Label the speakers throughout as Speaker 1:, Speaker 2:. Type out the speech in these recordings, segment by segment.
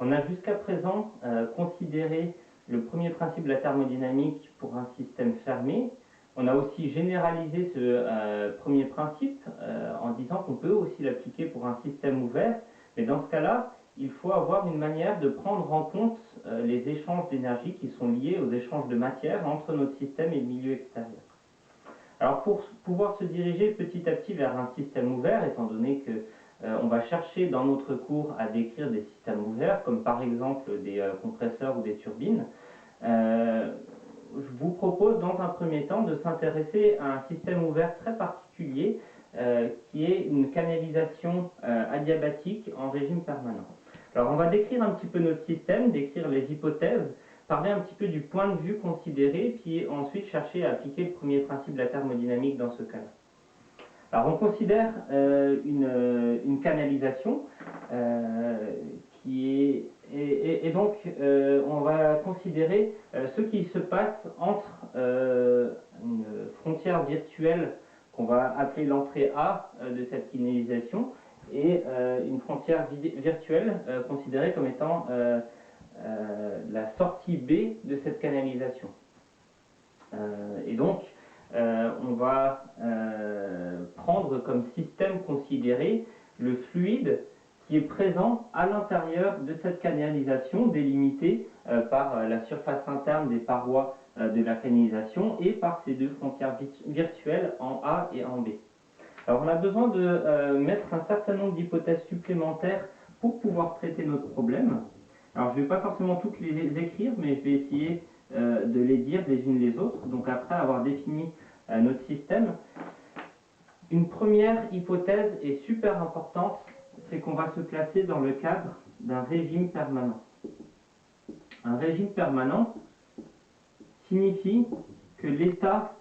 Speaker 1: On a jusqu'à présent considéré le premier principe de la thermodynamique pour un système fermé. On a aussi généralisé ce premier principe en disant qu'on peut aussi l'appliquer pour un système ouvert, mais dans ce cas-là, il faut avoir une manière de prendre en compte les échanges d'énergie qui sont liés aux échanges de matière entre notre système et le milieu extérieur. Alors pour pouvoir se diriger petit à petit vers un système ouvert, étant donné que on va chercher dans notre cours à décrire des systèmes ouverts, comme par exemple des compresseurs ou des turbines, je vous propose dans un premier temps de s'intéresser à un système ouvert très particulier qui est une canalisation adiabatique en régime permanent. Alors on va décrire un petit peu notre système, décrire les hypothèses, parler un petit peu du point de vue considéré, puis ensuite chercher à appliquer le premier principe de la thermodynamique dans ce cas-là. Alors on considère une canalisation qui est et donc on va considérer ce qui se passe entre une frontière virtuelle qu'on va appeler l'entrée A de cette canalisation et une frontière virtuelle considérée comme étant la sortie B de cette canalisation. Et donc on va prendre comme système considéré le fluide qui est présent à l'intérieur de cette canalisation, délimitée par la surface interne des parois de la canalisation et par ces deux frontières virtuelles en A et en B. Alors on a besoin de mettre un certain nombre d'hypothèses supplémentaires pour pouvoir traiter notre problème. Alors je ne vais pas forcément toutes les écrire, mais je vais essayer de les dire les unes les autres. Donc après avoir défini notre système, une première hypothèse est super importante, c'est qu'on va se placer dans le cadre d'un régime permanent. Un régime permanent signifie que l'état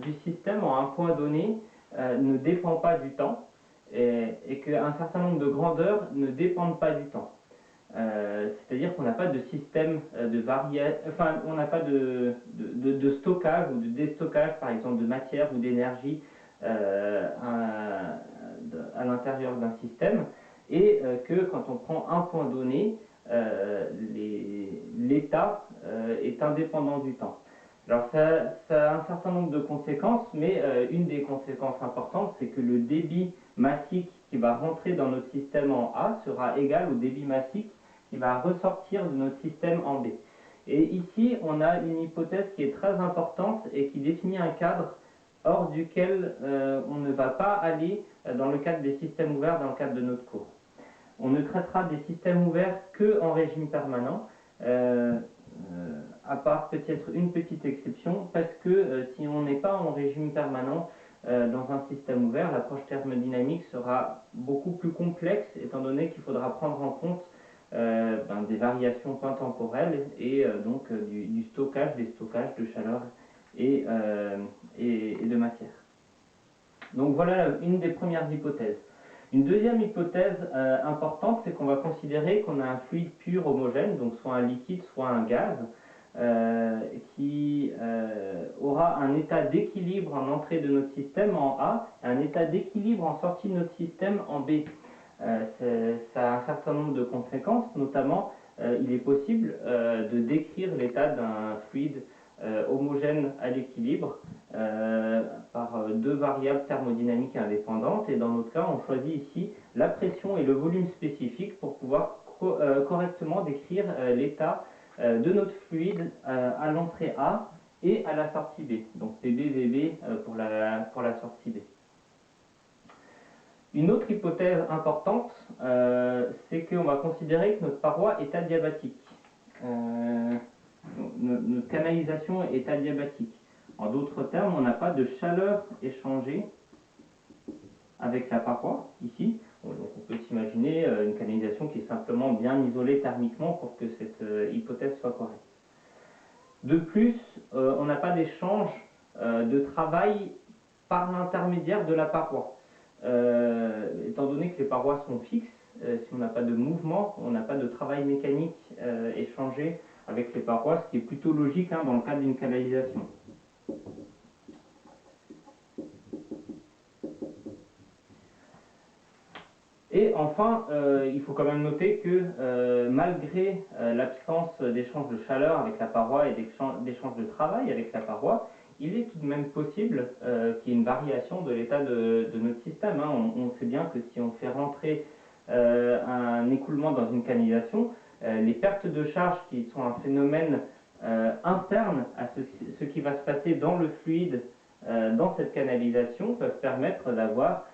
Speaker 1: du système à un point donné ne dépend pas du temps et qu'un certain nombre de grandeurs ne dépendent pas du temps. C'est-à-dire qu'on n'a pas de système de on n'a pas de stockage ou de déstockage, par exemple, de matière ou d'énergie à l'intérieur d'un système, et que quand on prend un point donné, l'état est indépendant du temps. Alors ça a un certain nombre de conséquences, mais une des conséquences importantes, c'est que le débit massique qui va rentrer dans notre système en A sera égal au débit massique qui va ressortir de notre système en B. Et ici, on a une hypothèse qui est très importante et qui définit un cadre hors duquel on ne va pas aller dans le cadre des systèmes ouverts dans le cadre de notre cours. On ne traitera des systèmes ouverts qu'en régime permanent, à part peut-être une petite exception, parce que si on n'est pas en régime permanent dans un système ouvert, l'approche thermodynamique sera beaucoup plus complexe, étant donné qu'il faudra prendre en compte des variations temps temporelles et donc du stockage, des stockages de chaleur et de matière. Donc voilà une des premières hypothèses. Une deuxième hypothèse importante, c'est qu'on va considérer qu'on a un fluide pur homogène, donc soit un liquide, soit un gaz, qui aura un état d'équilibre en entrée de notre système en A, et un état d'équilibre en sortie de notre système en B. Ça a un certain nombre de conséquences, notamment il est possible de décrire l'état d'un fluide homogène à l'équilibre par deux variables thermodynamiques indépendantes, et dans notre cas on choisit ici la pression et le volume spécifique pour pouvoir correctement décrire l'état de notre fluide à l'entrée A et à la sortie B, donc PB, VB pour la sortie B. Une autre hypothèse importante, c'est qu'on va considérer que notre paroi est adiabatique. Notre canalisation est adiabatique. En d'autres termes, on n'a pas de chaleur échangée avec la paroi, ici. Donc on peut s'imaginer une canalisation qui est simplement bien isolée thermiquement pour que cette hypothèse soit correcte. De plus, on n'a pas d'échange de travail par l'intermédiaire de la paroi. Étant donné que les parois sont fixes, si on n'a pas de mouvement, on n'a pas de travail mécanique échangé avec les parois, ce qui est plutôt logique dans le cadre d'une canalisation. Et enfin, il faut quand même noter que malgré l'absence d'échange de chaleur avec la paroi et d'échange de travail avec la paroi, il est tout de même possible qu'il y ait une variation de l'état de notre système. Hein. On sait bien que si on fait rentrer un écoulement dans une canalisation, les pertes de charge qui sont un phénomène interne à ce qui va se passer dans le fluide dans cette canalisation peuvent permettre d'avoir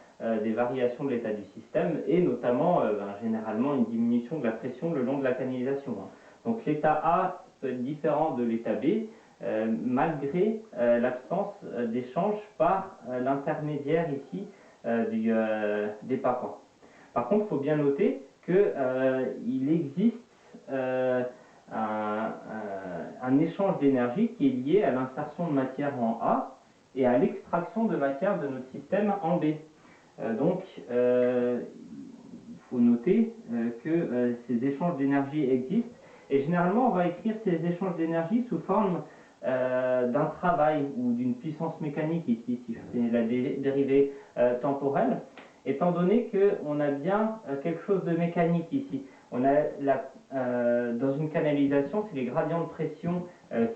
Speaker 1: des variations de l'état du système et notamment généralement une diminution de la pression le long de la canalisation. Hein. Donc l'état A peut être différent de l'état B malgré l'absence d'échange par l'intermédiaire ici des parois. Par contre, il faut bien noter qu'il existe un échange d'énergie qui est lié à l'insertion de matière en A et à l'extraction de matière de notre système en B. Donc, il faut noter que ces échanges d'énergie existent et généralement on va écrire ces échanges d'énergie sous forme d'un travail ou d'une puissance mécanique ici, si c'est la dérivée temporelle, étant donné qu'on a bien quelque chose de mécanique ici. On a dans une canalisation, c'est les gradients de pression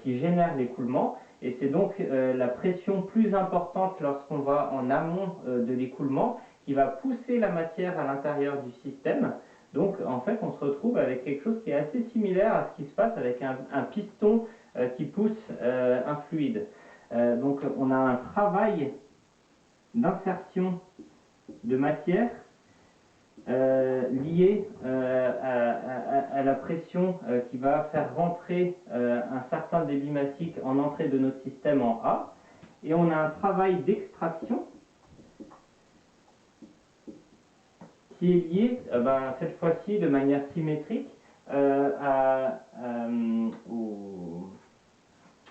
Speaker 1: qui génèrent l'écoulement, et c'est donc la pression plus importante lorsqu'on va en amont de l'écoulement qui va pousser la matière à l'intérieur du système. Donc en fait on se retrouve avec quelque chose qui est assez similaire à ce qui se passe avec un piston qui pousse un fluide. Donc on a un travail d'insertion de matière lié à la pression qui va faire rentrer un certain débit massique en entrée de notre système en A. Et on a un travail d'extraction qui est lié, cette fois-ci de manière symétrique,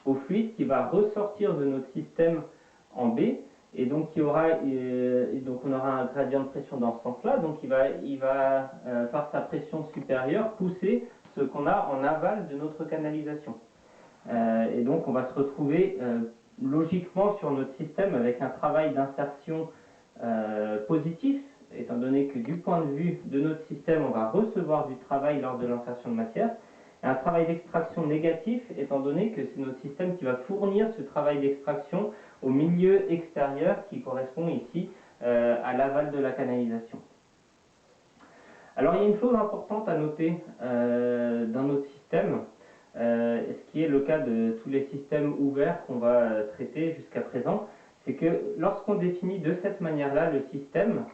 Speaker 1: au fluide qui va ressortir de notre système en B. Et donc, on aura un gradient de pression dans ce sens-là. Donc, il va par sa pression supérieure, pousser ce qu'on a en aval de notre canalisation. Et donc, on va se retrouver logiquement sur notre système avec un travail d'insertion positif, étant donné que du point de vue de notre système, on va recevoir du travail lors de l'insertion de matière. Et un travail d'extraction négatif, étant donné que c'est notre système qui va fournir ce travail d'extraction au milieu extérieur qui correspond ici à l'aval de la canalisation. Alors il y a une chose importante à noter dans notre système, ce qui est le cas de tous les systèmes ouverts qu'on va traiter jusqu'à présent, c'est que lorsqu'on définit de cette manière-là le système,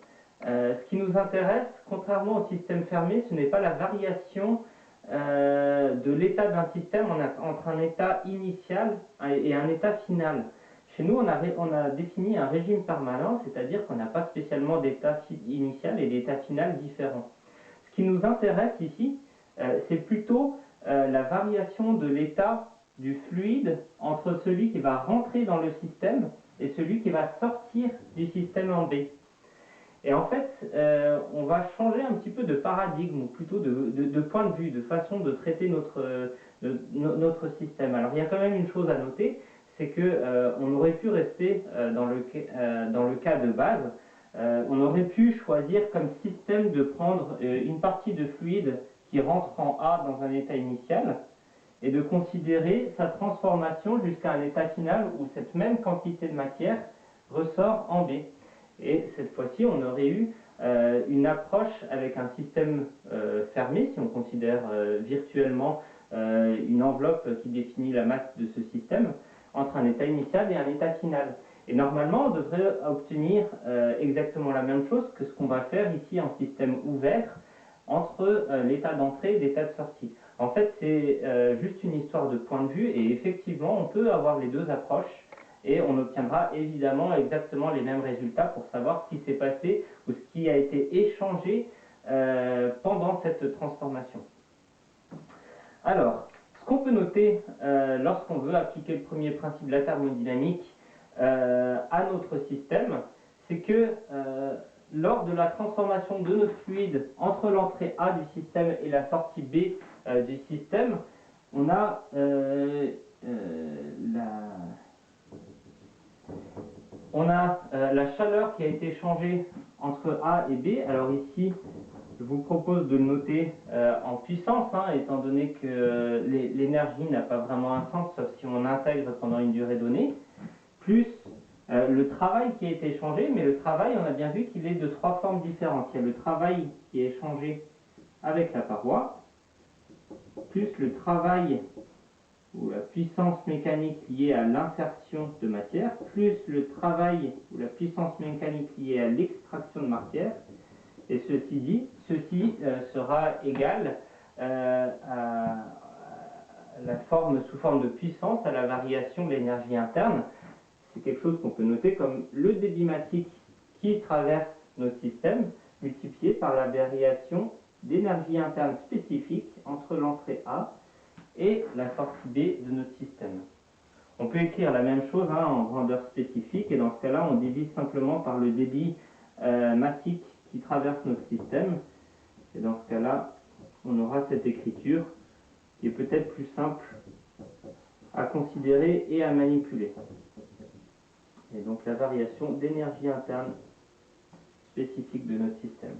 Speaker 1: ce qui nous intéresse, contrairement au système fermé, ce n'est pas la variation de l'état d'un système entre un état initial et un état final. Chez nous, on a défini un régime permanent, c'est-à-dire qu'on n'a pas spécialement d'état initial et d'état final différents. Ce qui nous intéresse ici, c'est plutôt la variation de l'état du fluide entre celui qui va rentrer dans le système et celui qui va sortir du système en B. Et en fait, on va changer un petit peu de paradigme, ou plutôt de point de vue, de façon de traiter notre système. Alors il y a quand même une chose à noter, c'est qu'on aurait pu rester dans le cas de base, on aurait pu choisir comme système de prendre une partie de fluide qui rentre en A dans un état initial, et de considérer sa transformation jusqu'à un état final où cette même quantité de matière ressort en B. Et cette fois-ci, on aurait eu une approche avec un système fermé, si on considère virtuellement une enveloppe qui définit la masse de ce système, entre un état initial et un état final. Et normalement, on devrait obtenir exactement la même chose que ce qu'on va faire ici en système ouvert entre l'état d'entrée et l'état de sortie. En fait, c'est juste une histoire de point de vue et effectivement, on peut avoir les deux approches et on obtiendra évidemment exactement les mêmes résultats pour savoir ce qui s'est passé ou ce qui a été échangé pendant cette transformation. Alors, ce qu'on peut noter lorsqu'on veut appliquer le premier principe de la thermodynamique à notre système, c'est que lors de la transformation de notre fluide entre l'entrée A du système et la sortie B du système, on a la chaleur qui a été changée entre A et B. Alors ici, je vous propose de le noter en puissance, hein, étant donné que l'énergie n'a pas vraiment un sens, sauf si on intègre pendant une durée donnée, plus le travail qui a été échangé, mais le travail, on a bien vu qu'il est de 3 formes différentes. Il y a le travail qui est échangé avec la paroi, plus le travail ou la puissance mécanique liée à l'insertion de matière, plus le travail ou la puissance mécanique liée à l'extraction de matière, et ceci sera égal à la forme sous forme de puissance à la variation de l'énergie interne. C'est quelque chose qu'on peut noter comme le débit massique qui traverse notre système, multiplié par la variation d'énergie interne spécifique entre l'entrée A et la sortie B de notre système. On peut écrire la même chose en grandeur spécifique, et dans ce cas-là, on divise simplement par le débit massique qui traverse notre système. Et dans ce cas-là, on aura cette écriture qui est peut-être plus simple à considérer et à manipuler. Et donc la variation d'énergie interne spécifique de notre système.